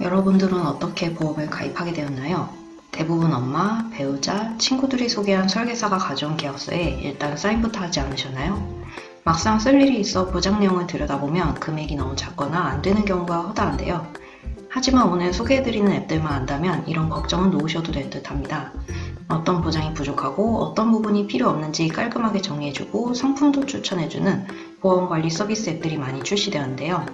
여러분들은 어떻게 보험을 가입하게 되었나요? 대부분 엄마, 배우자, 친구들이 소개한 설계사가 가져온 계약서에 일단 사인부터 하지 않으셨나요? 막상 쓸 일이 있어 보장 내용을 들여다보면 금액이 너무 작거나 안 되는 경우가 허다한데요. 하지만 오늘 소개해드리는 앱들만 안다면 이런 걱정은 놓으셔도 될 듯 합니다. 어떤 보장이 부족하고 어떤 부분이 필요 없는지 깔끔하게 정리해주고 상품도 추천해주는 보험관리 서비스 앱들이 많이 출시되었는데요.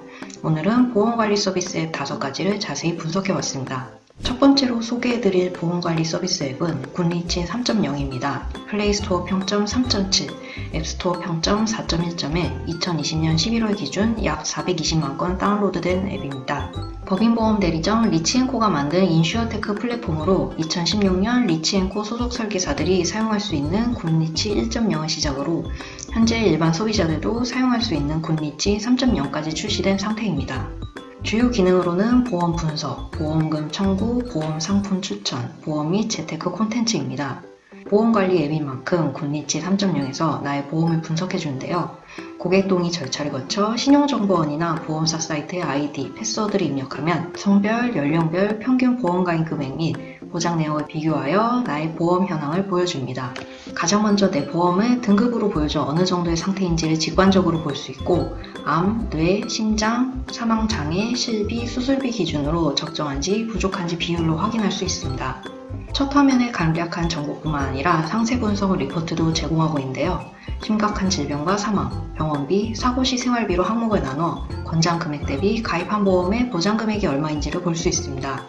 오늘은 보험관리 서비스 앱 5가지를 자세히 분석해봤습니다. 첫 번째로 소개해드릴 보험관리 서비스 앱은 굿리치 3.0입니다. 플레이스토어 평점 3.7, 앱스토어 평점 4.1점에 2020년 11월 기준 약 420만 건 다운로드된 앱입니다. 법인보험 대리점 리치앤코가 만든 인슈어테크 플랫폼으로 2016년 리치앤코 소속 설계사들이 사용할 수 있는 굿리치 1.0을 시작으로 현재 일반 소비자들도 사용할 수 있는 굿리치 3.0까지 출시된 상태입니다. 주요 기능으로는 보험 분석, 보험금 청구, 보험 상품 추천, 보험 및 재테크 콘텐츠입니다. 보험관리 앱인 만큼 굿리치 3.0에서 나의 보험을 분석해주는데요. 고객 동의 절차를 거쳐 신용정보원이나 보험사 사이트의 아이디, 패스워드를 입력하면 성별, 연령별, 평균 보험가입 금액 및 보장 내역을 비교하여 나의 보험 현황을 보여줍니다. 가장 먼저 내 보험을 등급으로 보여줘 어느 정도의 상태인지를 직관적으로 볼 수 있고 암, 뇌, 심장, 사망장애, 실비, 수술비 기준으로 적정한지 부족한지 비율로 확인할 수 있습니다. 첫 화면에 간략한 정보뿐만 아니라 상세 분석 리포트도 제공하고 있는데요. 심각한 질병과 사망, 병원비, 사고 시 생활비로 항목을 나눠 권장 금액 대비 가입한 보험의 보장 금액이 얼마인지를 볼 수 있습니다.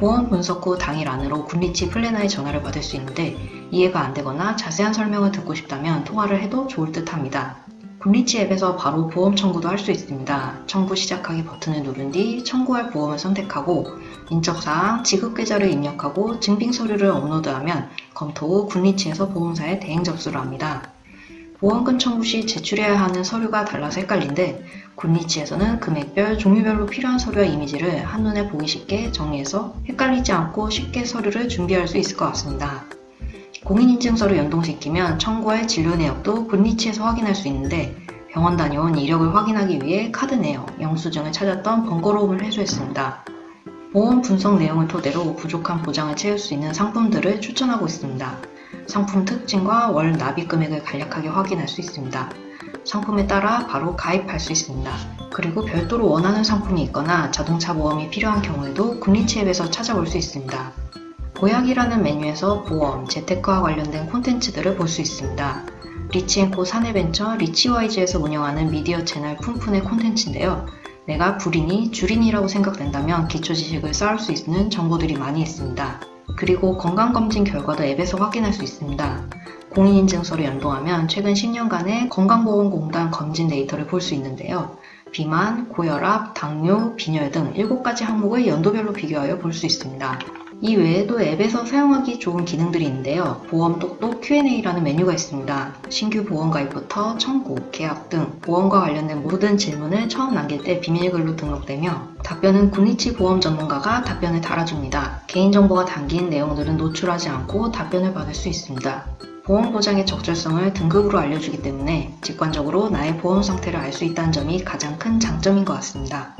보험 분석 후 당일 안으로 굿리치 플래너의 전화를 받을 수 있는데 이해가 안 되거나 자세한 설명을 듣고 싶다면 통화를 해도 좋을 듯 합니다. 굿리치 앱에서 바로 보험 청구도 할 수 있습니다. 청구 시작하기 버튼을 누른 뒤 청구할 보험을 선택하고 인적사항, 지급계좌를 입력하고 증빙 서류를 업로드하면 검토 후 굿리치에서 보험사에 대행 접수를 합니다. 보험금 청구 시 제출해야 하는 서류가 달라서 헷갈린데 굿리치에서는 금액별, 종류별로 필요한 서류와 이미지를 한눈에 보기 쉽게 정리해서 헷갈리지 않고 쉽게 서류를 준비할 수 있을 것 같습니다. 공인인증서를 연동시키면 청구할 진료 내역도 굿리치에서 확인할 수 있는데 병원 다녀온 이력을 확인하기 위해 카드 내역, 영수증을 찾았던 번거로움을 해소했습니다. 보험 분석 내용을 토대로 부족한 보장을 채울 수 있는 상품들을 추천하고 있습니다. 상품 특징과 월 납입 금액을 간략하게 확인할 수 있습니다. 상품에 따라 바로 가입할 수 있습니다. 그리고 별도로 원하는 상품이 있거나 자동차 보험이 필요한 경우에도 굿리치 앱에서 찾아볼 수 있습니다. 보약이라는 메뉴에서 보험, 재테크와 관련된 콘텐츠들을 볼 수 있습니다. 리치앤코 사내벤처 리치와이즈에서 운영하는 미디어 채널 푼푼의 콘텐츠인데요. 내가 불인이 주린이라고 생각된다면 기초 지식을 쌓을 수 있는 정보들이 많이 있습니다. 그리고 건강검진 결과도 앱에서 확인할 수 있습니다. 공인인증서를 연동하면 최근 10년간의 건강보험공단 검진 데이터를 볼 수 있는데요. 비만, 고혈압, 당뇨, 빈혈 등 7가지 항목을 연도별로 비교하여 볼 수 있습니다. 이 외에도 앱에서 사용하기 좋은 기능들이 있는데요. 보험 똑똑 Q&A라는 메뉴가 있습니다. 신규 보험 가입부터 청구, 계약 등 보험과 관련된 모든 질문을 처음 남길 때 비밀글로 등록되며 답변은 굿리치 보험 전문가가 답변을 달아줍니다. 개인정보가 담긴 내용들은 노출하지 않고 답변을 받을 수 있습니다. 보험 보장의 적절성을 등급으로 알려주기 때문에 직관적으로 나의 보험 상태를 알 수 있다는 점이 가장 큰 장점인 것 같습니다.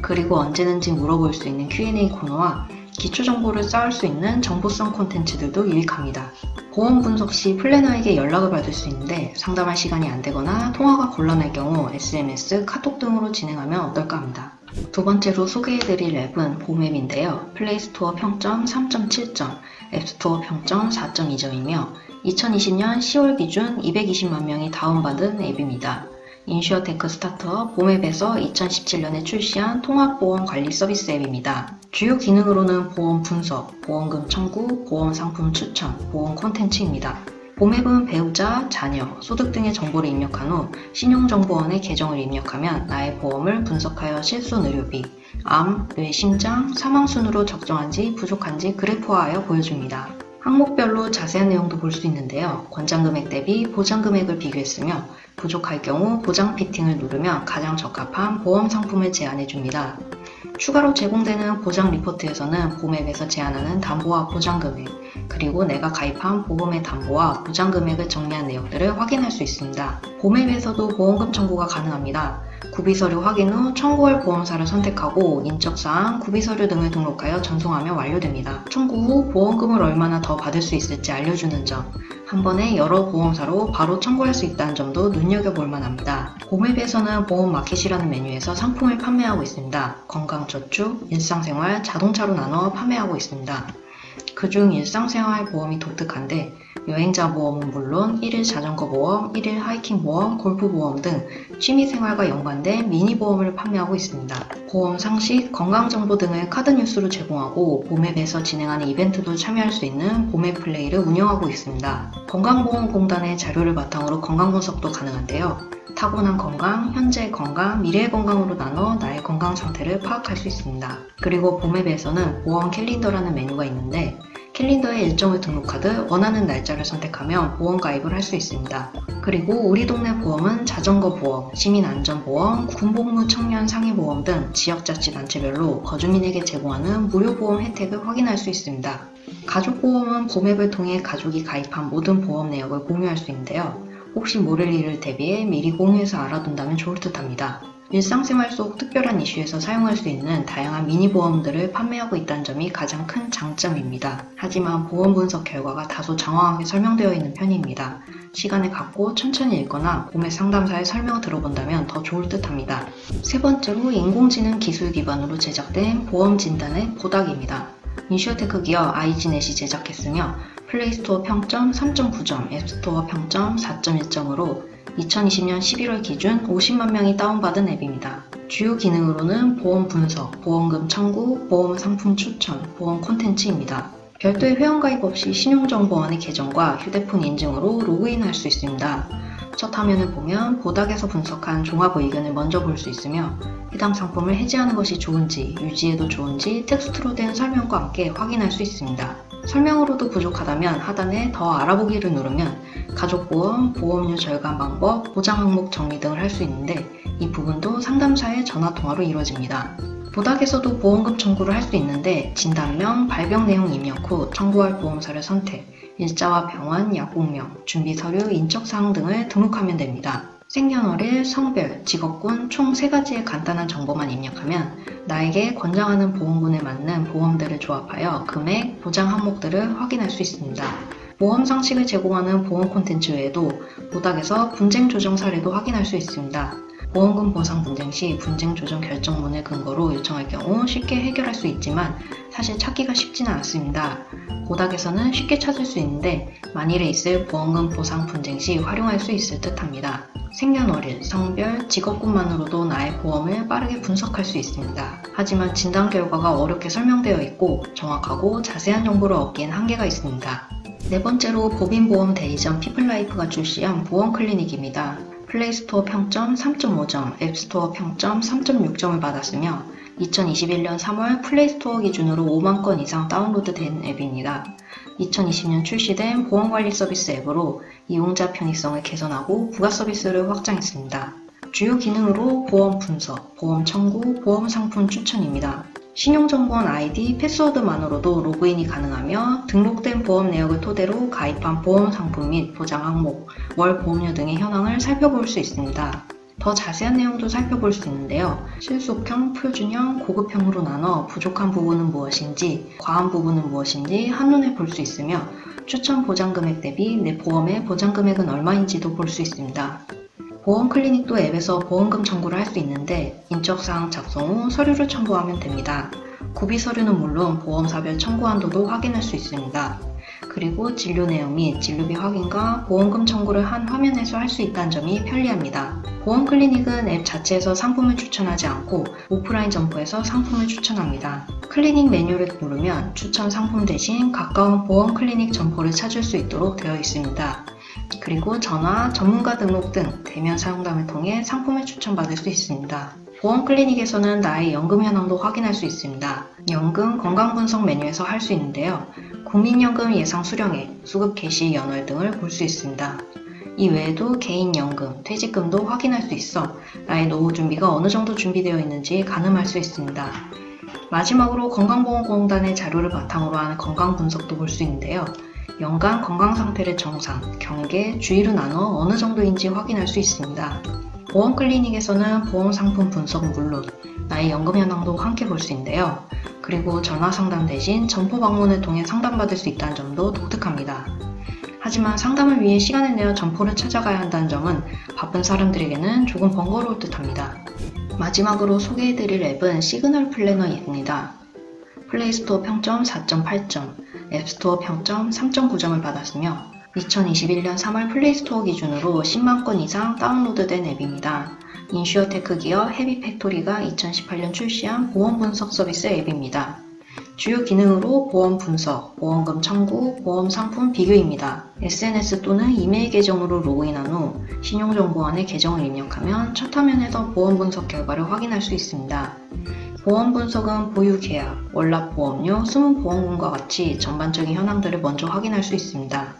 그리고 언제든지 물어볼 수 있는 Q&A 코너와 기초 정보를 쌓을 수 있는 정보성 콘텐츠들도 유익합니다. 보험 분석 시 플래너에게 연락을 받을 수 있는데 상담할 시간이 안 되거나 통화가 곤란할 경우 SMS, 카톡 등으로 진행하면 어떨까 합니다. 두 번째로 소개해드릴 앱은 봄앱인데요. 플레이스토어 평점 3.7점, 앱스토어 평점 4.2점이며 2020년 10월 기준 220만 명이 다운받은 앱입니다. 인슈어테크 스타트업 봄앱에서 2017년에 출시한 통합보험 관리 서비스 앱입니다. 주요 기능으로는 보험 분석, 보험금 청구, 보험 상품 추천, 보험 콘텐츠입니다. 봄앱은 배우자, 자녀, 소득 등의 정보를 입력한 후 신용정보원에 계정을 입력하면 나의 보험을 분석하여 실손 의료비, 암, 뇌, 심장, 사망 순으로 적정한지 부족한지 그래프화하여 보여줍니다. 항목별로 자세한 내용도 볼 수 있는데요. 권장금액 대비 보장금액을 비교했으며 부족할 경우 보장 피팅을 누르면 가장 적합한 보험 상품을 제안해줍니다. 추가로 제공되는 보장 리포트에서는 보험앱에서 제한하는 담보와 보장 금액, 그리고 내가 가입한 보험의 담보와 보장 금액을 정리한 내역들을 확인할 수 있습니다. 보험앱에서도 보험금 청구가 가능합니다. 구비서류 확인 후 청구할 보험사를 선택하고 인적사항, 구비서류 등을 등록하여 전송하면 완료됩니다. 청구 후 보험금을 얼마나 더 받을 수 있을지 알려주는 점, 한 번에 여러 보험사로 바로 청구할 수 있다는 점도 눈여겨볼 만합니다. 보험앱에서는 보험마켓이라는 메뉴에서 상품을 판매하고 있습니다. 건강저축, 일상생활, 자동차로 나눠 판매하고 있습니다. 그중 일상생활 보험이 독특한데 여행자 보험은 물론 1일 자전거 보험, 1일 하이킹 보험, 골프 보험 등 취미생활과 연관된 미니 보험을 판매하고 있습니다. 보험 상식, 건강정보 등을 카드 뉴스로 제공하고 보험앱에서 진행하는 이벤트도 참여할 수 있는 보험앱 플레이를 운영하고 있습니다. 건강보험공단의 자료를 바탕으로 건강분석도 가능한데요. 타고난 건강, 현재의 건강, 미래의 건강으로 나눠 나의 건강 상태를 파악할 수 있습니다. 그리고 보험앱에서는 보험 캘린더라는 메뉴가 있는데 캘린더에 일정을 등록하듯 원하는 날짜를 선택하면 보험 가입을 할 수 있습니다. 그리고 우리 동네 보험은 자전거 보험, 시민안전보험, 군복무 청년 상해보험 등 지역자치단체별로 거주민에게 제공하는 무료 보험 혜택을 확인할 수 있습니다. 가족보험은 보험앱을 통해 가족이 가입한 모든 보험 내역을 공유할 수 있는데요. 혹시 모를 일을 대비해 미리 공유해서 알아둔다면 좋을 듯 합니다. 일상생활 속 특별한 이슈에서 사용할 수 있는 다양한 미니 보험들을 판매하고 있다는 점이 가장 큰 장점입니다. 하지만 보험 분석 결과가 다소 장황하게 설명되어 있는 편입니다. 시간을 갖고 천천히 읽거나 보험의 상담사의 설명을 들어본다면 더 좋을 듯 합니다. 세 번째로 인공지능 기술 기반으로 제작된 보험 진단의 보닥입니다. 인슈어테크 기업 아이지넷이 제작했으며 플레이스토어 평점 3.9점, 앱스토어 평점 4.1점으로 2020년 11월 기준 50만 명이 다운받은 앱입니다. 주요 기능으로는 보험 분석, 보험금 청구, 보험 상품 추천, 보험 콘텐츠입니다. 별도의 회원가입 없이 신용정보원의 계정과 휴대폰 인증으로 로그인할 수 있습니다. 첫 화면을 보면 보닥에서 분석한 종합 의견을 먼저 볼 수 있으며 해당 상품을 해지하는 것이 좋은지, 유지해도 좋은지 텍스트로 된 설명과 함께 확인할 수 있습니다. 설명으로도 부족하다면 하단에 더 알아보기를 누르면 가족보험, 보험료 절감 방법, 보장 항목 정리 등을 할 수 있는데 이 부분도 상담사의 전화통화로 이루어집니다. 보닥에서도 보험금 청구를 할 수 있는데 진단명, 발병 내용 입력 후 청구할 보험사를 선택, 일자와 병원, 약국명, 준비서류, 인적사항 등을 등록하면 됩니다. 생년월일, 성별, 직업군 총 3가지의 간단한 정보만 입력하면 나에게 권장하는 보험군에 맞는 보험들을 조합하여 금액, 보장 항목들을 확인할 수 있습니다. 보험 상식을 제공하는 보험 콘텐츠 외에도 보닥에서 분쟁 조정 사례도 확인할 수 있습니다. 보험금 보상 분쟁 시 분쟁 조정 결정문을 근거로 요청할 경우 쉽게 해결할 수 있지만 사실 찾기가 쉽지는 않습니다. 보닥에서는 쉽게 찾을 수 있는데 만일에 있을 보험금 보상 분쟁 시 활용할 수 있을 듯 합니다. 생년월일, 성별, 직업군만으로도 나의 보험을 빠르게 분석할 수 있습니다. 하지만 진단 결과가 어렵게 설명되어 있고 정확하고 자세한 정보를 얻기엔 한계가 있습니다. 네 번째로 법인보험 대리점 피플라이프가 출시한 보험 클리닉입니다. 플레이스토어 평점 3.5점, 앱스토어 평점 3.6점을 받았으며 2021년 3월 플레이스토어 기준으로 5만 건 이상 다운로드된 앱입니다. 2020년 출시된 보험관리 서비스 앱으로 이용자 편의성을 개선하고 부가 서비스를 확장했습니다. 주요 기능으로 보험 분석, 보험 청구, 보험 상품 추천입니다. 신용정보원 아이디, 패스워드만으로도 로그인이 가능하며 등록된 보험 내역을 토대로 가입한 보험 상품 및 보장 항목, 월 보험료 등의 현황을 살펴볼 수 있습니다. 더 자세한 내용도 살펴볼 수 있는데요. 실속형, 표준형, 고급형으로 나눠 부족한 부분은 무엇인지, 과한 부분은 무엇인지 한눈에 볼 수 있으며 추천 보장 금액 대비 내 보험의 보장 금액은 얼마인지도 볼 수 있습니다. 보험 클리닉도 앱에서 보험금 청구를 할 수 있는데 인적사항 작성 후 서류를 첨부하면 됩니다. 구비 서류는 물론 보험사별 청구 한도도 확인할 수 있습니다. 그리고 진료 내용 및 진료비 확인과 보험금 청구를 한 화면에서 할 수 있다는 점이 편리합니다. 보험 클리닉은 앱 자체에서 상품을 추천하지 않고 오프라인 점포에서 상품을 추천합니다. 클리닉 메뉴를 누르면 추천 상품 대신 가까운 보험 클리닉 점포를 찾을 수 있도록 되어 있습니다. 그리고 전화, 전문가 등록 등 대면 사용담을 통해 상품을 추천받을 수 있습니다. 보험 클리닉에서는 나의 연금 현황도 확인할 수 있습니다. 연금 건강분석 메뉴에서 할 수 있는데요. 국민연금 예상 수령액, 수급 개시 연월 등을 볼 수 있습니다. 이 외에도 개인연금, 퇴직금도 확인할 수 있어 나의 노후 준비가 어느 정도 준비되어 있는지 가늠할 수 있습니다. 마지막으로 건강보험공단의 자료를 바탕으로 하는 건강 분석도 볼 수 있는데요. 연간 건강 상태를 정상, 경계, 주의로 나눠 어느 정도인지 확인할 수 있습니다. 보험 클리닉에서는 보험 상품 분석은 물론 나의 연금 현황도 함께 볼 수 있는데요. 그리고 전화 상담 대신 점포 방문을 통해 상담받을 수 있다는 점도 독특합니다. 하지만 상담을 위해 시간을 내어 점포를 찾아가야 한다는 점은 바쁜 사람들에게는 조금 번거로울 듯합니다. 마지막으로 소개해드릴 앱은 시그널 플래너입니다. 플레이스토어 평점 4.8점, 앱스토어 평점 3.9점을 받았으며 2021년 3월 플레이스토어 기준으로 10만 건 이상 다운로드된 앱입니다. 인슈어테크 기업 헤비팩토리가 2018년 출시한 보험 분석 서비스 앱입니다. 주요 기능으로 보험 분석, 보험금 청구, 보험 상품 비교입니다. SNS 또는 이메일 계정으로 로그인한 후 신용정보원에 계정을 입력하면 첫 화면에서 보험 분석 결과를 확인할 수 있습니다. 보험 분석은 보유 계약, 월납 보험료, 숨은 보험금과 같이 전반적인 현황들을 먼저 확인할 수 있습니다.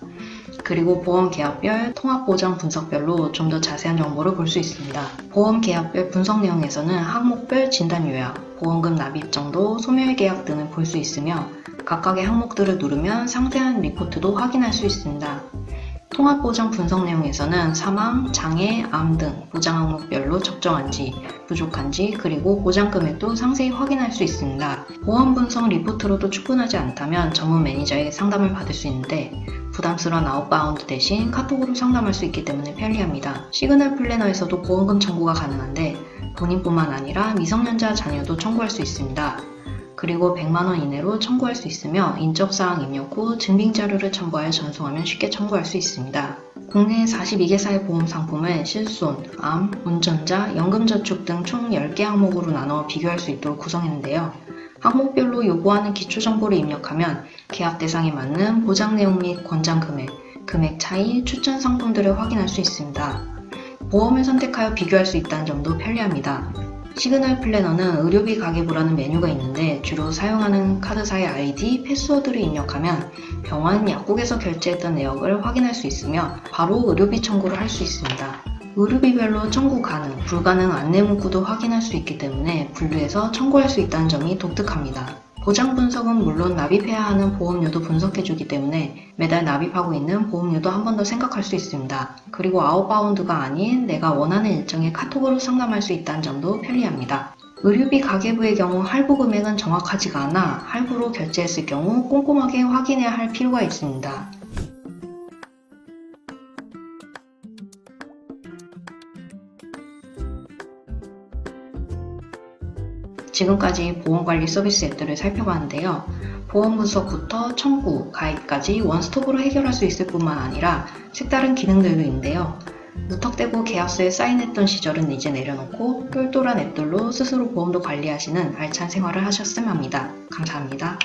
그리고 보험 계약별, 통합 보장 분석별로 좀 더 자세한 정보를 볼 수 있습니다. 보험 계약별 분석 내용에서는 항목별 진단 요약, 보험금 납입 정도, 소멸 계약 등을 볼 수 있으며 각각의 항목들을 누르면 상세한 리포트도 확인할 수 있습니다. 통합보장 분석 내용에서는 사망, 장애, 암 등 보장 항목별로 적정한지, 부족한지, 그리고 보장 금액도 상세히 확인할 수 있습니다. 보험 분석 리포트로도 충분하지 않다면 전문 매니저에게 상담을 받을 수 있는데 부담스러운 아웃바운드 대신 카톡으로 상담할 수 있기 때문에 편리합니다. 시그널 플래너에서도 보험금 청구가 가능한데 본인뿐만 아니라 미성년자 자녀도 청구할 수 있습니다. 그리고 100만원 이내로 청구할 수 있으며 인적사항 입력 후 증빙자료를 첨부하여 전송하면 쉽게 청구할 수 있습니다. 국내 42개사의 보험 상품을 실손, 암, 운전자, 연금저축 등 총 10개 항목으로 나눠 비교할 수 있도록 구성했는데요. 항목별로 요구하는 기초정보를 입력하면 계약 대상에 맞는 보장 내용 및 권장 금액, 금액 차이, 추천 상품들을 확인할 수 있습니다. 보험을 선택하여 비교할 수 있다는 점도 편리합니다. 시그널 플래너는 의료비 가계부라는 메뉴가 있는데 주로 사용하는 카드사의 아이디, 패스워드를 입력하면 병원, 약국에서 결제했던 내역을 확인할 수 있으며 바로 의료비 청구를 할 수 있습니다. 의료비별로 청구 가능, 불가능 안내 문구도 확인할 수 있기 때문에 분류해서 청구할 수 있다는 점이 독특합니다. 보장 분석은 물론 납입해야 하는 보험료도 분석해주기 때문에 매달 납입하고 있는 보험료도 한 번 더 생각할 수 있습니다. 그리고 아웃바운드가 아닌 내가 원하는 일정에 카톡으로 상담할 수 있다는 점도 편리합니다. 의료비 가계부의 경우 할부 금액은 정확하지가 않아 할부로 결제했을 경우 꼼꼼하게 확인해야 할 필요가 있습니다. 지금까지 보험관리 서비스 앱들을 살펴봤는데요. 보험 분석부터 청구, 가입까지 원스톱으로 해결할 수 있을 뿐만 아니라 색다른 기능들도 있는데요. 무턱대고 계약서에 사인했던 시절은 이제 내려놓고 똘똘한 앱들로 스스로 보험도 관리하시는 알찬 생활을 하셨으면 합니다. 감사합니다.